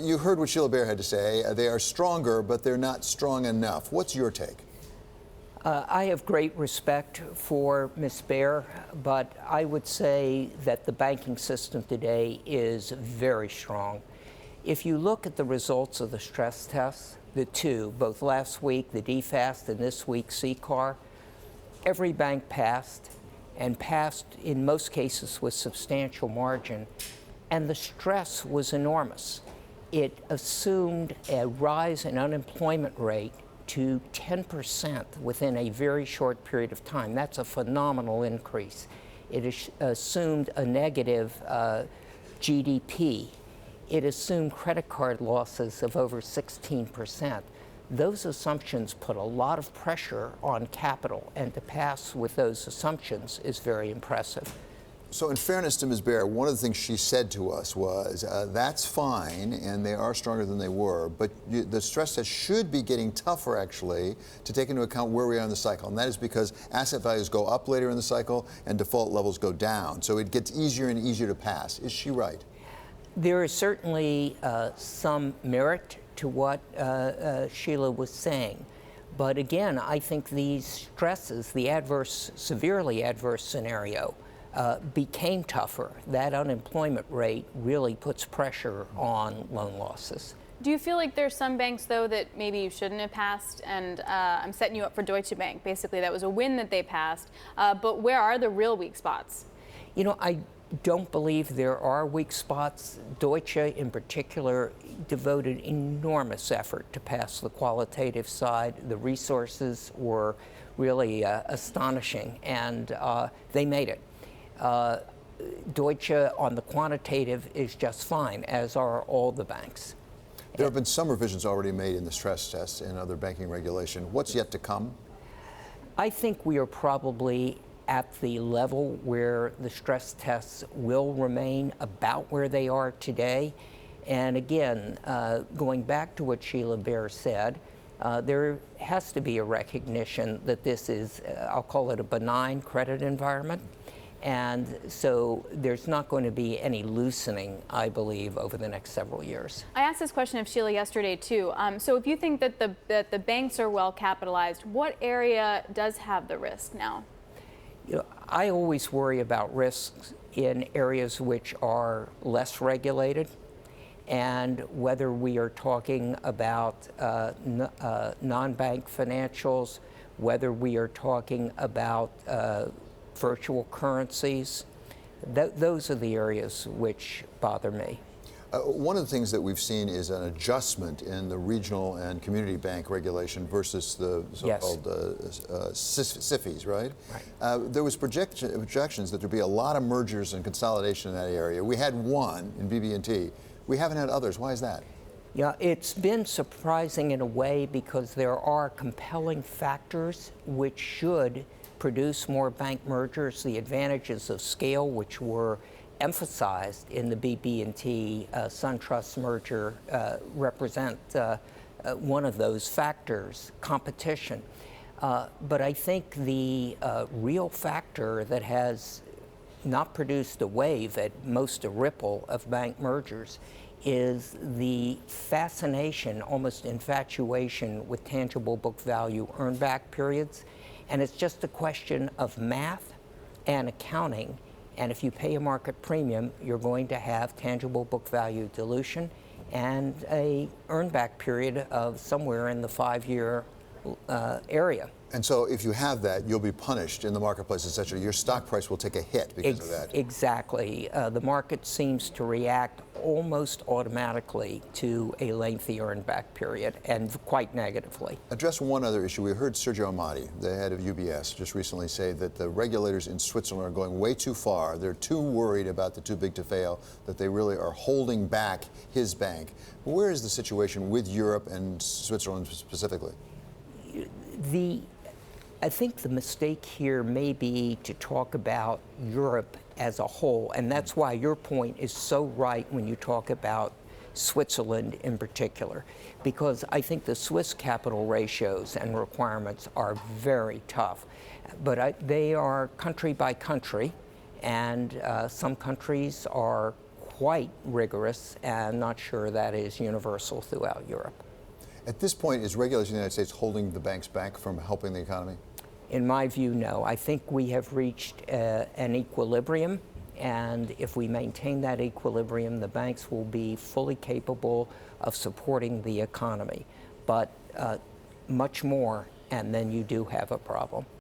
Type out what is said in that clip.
You heard what Sheila Bair had to say. They are stronger, but they're not strong enough. What's your take? I have great respect for Ms. Bair, but I would say that the banking system today is very strong. If you look at the results of the stress tests, the two, both last week, the DFAST, and this week's CCAR, every bank passed, and passed in most cases with substantial margin, and the stress was enormous. It assumed a rise in unemployment rate to 10% within a very short period of time. That's a phenomenal increase. It assumed a negative GDP. It assumed credit card losses of over 16%. Those assumptions put a lot of pressure on capital, and to pass with those assumptions is very impressive. So in fairness to Ms. Bair, one of the things she said to us was, that's fine, and they are stronger than they were, but the stress test should be getting tougher, actually, to take into account where we are in the cycle. And that is because asset values go up later in the cycle and default levels go down. So it gets easier and easier to pass. Is she right? There is certainly some merit to what Sheila was saying. But again, I think these stresses, the severely adverse scenario, became tougher. That unemployment rate really puts pressure on loan losses. Do you feel like there's some banks, though, that maybe you shouldn't have passed? And I'm setting you up for Deutsche Bank. Basically, that was a win that they passed. But where are the real weak spots? You know, I don't believe there are weak spots. Deutsche, in particular, devoted enormous effort to pass the qualitative side. The resources were really astonishing, and they made it. Deutsche on the quantitative is just fine, as are all the banks. There have been some revisions already made in the stress tests and other banking regulation. What's yet to come? I think we are probably at the level where the stress tests will remain about where they are today. And again, going back to what Sheila Bair said, there has to be a recognition that this is, I'll call it a benign credit environment. And so there's not going to be any loosening, I believe, over the next several years. I asked this question of Sheila yesterday, too. So if you think that the banks are well capitalized, what area does have the risk now? You know, I always worry about risks in areas which are less regulated, and whether we are talking about non-bank financials, whether we are talking about virtual currencies, those are the areas which bother me. One of the things that we've seen is an adjustment in the regional and community bank regulation versus the so-called SIFIs, right? Right. There was projections that there'd be a lot of mergers and consolidation in that area. We had one in BB&T. We haven't had others. Why is that? Yeah, it's been surprising in a way because there are compelling factors which should produce more bank mergers. The advantages of scale, which were emphasized in the BB&T SunTrust merger, represent one of those factors, competition. But I think the real factor that has not produced a wave, at most a ripple, of bank mergers is the fascination, almost infatuation, with tangible book value earn back periods. And it's just a question of math and accounting. And if you pay a market premium, you're going to have tangible book value dilution and a earn back period of somewhere in the 5-year area. And so if you have that, you'll be punished in the marketplace, etc. Your stock price will take a hit because of that. Exactly. The market seems to react almost automatically to a lengthy earn back period, and quite negatively. Address one other issue. We heard Sergio Amati, the head of UBS, just recently say that the regulators in Switzerland are going way too far. They're too worried about the too big to fail that they really are holding back his bank. Where is the situation with Europe and Switzerland specifically? I think the mistake here may be to talk about Europe as a whole, and that's why your point is so right when you talk about Switzerland in particular, because I think the Swiss capital ratios and requirements are very tough, but they are country by country, and some countries are quite rigorous, and not sure that is universal throughout Europe. At this point, is regulation in the United States holding the banks back from helping the economy? In my view, no. I think we have reached an equilibrium, and if we maintain that equilibrium, the banks will be fully capable of supporting the economy. But much more, and then you do have a problem.